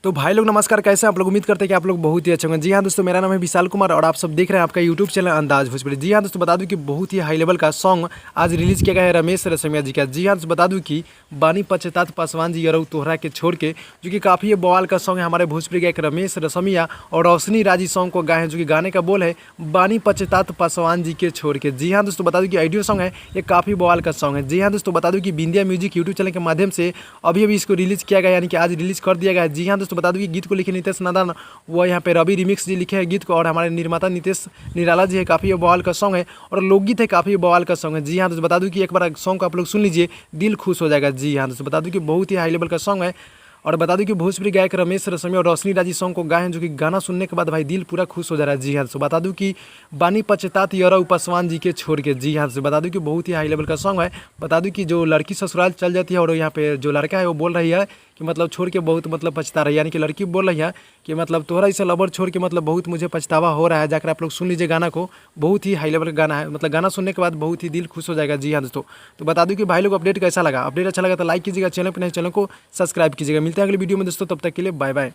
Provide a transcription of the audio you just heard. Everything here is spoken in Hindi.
तो भाई लोग नमस्कार, कैसे आप लोग? उम्मीद करते हैं कि आप लोग बहुत ही अच्छे होंगे। जी हाँ दोस्तों, मेरा नाम है विशाल कुमार और आप सब देख रहे हैं आपका यूट्यूब चैनल अंदाज भोजपुरी। जी हाँ दोस्तों, बता दूं कि बहुत ही हाई लेवल का सॉन्ग आज रिलीज किया गया है रमेश रसमिया जी का। जी हाँ दोस्तों, बता दूं कि बानी पश्चात पासवान जी यरऊ तोहरा के छोड़ के, जो कि काफ़ी बवाल का सॉन्ग है। हमारे भोजपुरी गायक रमेश रसमिया और रोशनी राजी सॉन्ग को गाए हैं, जो कि गाने का बोल है बानी पश्चात पासवान जी के छोड़ के। जी हाँ दोस्तों, बता दूं कि ऑडियो सॉन्ग है, ये काफ़ी बवाल का सॉन्ग है। जी हाँ दोस्तों, बता दूं कि बिंदिया म्यूजिक यूट्यूब चैनल के माध्यम से अभी इसको रिलीज किया गया, यानी कि आज रिलीज कर दिया गया है। जी हाँ दोस्तों, बता दूं कि गीत को लिखे नितेश नादान, वो यहाँ पे रवि रिमिक्स जी लिखे हैं गीत को, और हमारे निर्माता नितेश निराला जी है। काफ़ी बवाल का सॉन्ग है और लोकगीत है, काफ़ी बवाल का सॉन्ग है। जी हाँ दोस्तों, बता दूं कि एक बार सॉन्ग को आप लोग सुन लीजिए, दिल खुश हो जाएगा। जी हाँ दोस्तों, बता दूं कि बहुत ही हाई लेवल का सॉन्ग है। और बता दूं कि भोजपुरी गायक रमेश रसमिया और रोशनी राजी सॉन्ग को गाए हैं, जो कि गाना सुनने के बाद भाई दिल पूरा खुश हो जा रहा है। जी हाँ दोस्तों, बता दूं कि बानी पश्चात यरऊ पासवान जी के छोड़ के। जी हाँ दोस्तों, बता दूं कि बहुत ही हाई लेवल का सॉन्ग है। बता दूं कि जो लड़की ससुराल चल जाती है और यहाँ पे जो लड़का है वो बोल रही है कि मतलब छोड़ के बहुत मतलब पछता रही है, यानी कि लड़की बोल रही है कि मतलब तोहरा इसे लवर छोड़ के मतलब बहुत मुझे पछतावा हो रहा है। जाकर आप लोग सुन लीजिए गाना को, बहुत ही हाई लेवल का गाना है। मतलब गाना सुनने के बाद बहुत ही दिल खुश हो जाएगा। जी हाँ दोस्तों, तो बता दूं कि भाई लोग अपडेट कैसा लगा? अपडेट अच्छा लगा तो लाइक कीजिएगा, चैनल पर नहीं चैनल को सब्सक्राइब कीजिएगा। मिलते हैं अगले वीडियो में दोस्तों, तब तक के लिए बाय बाय।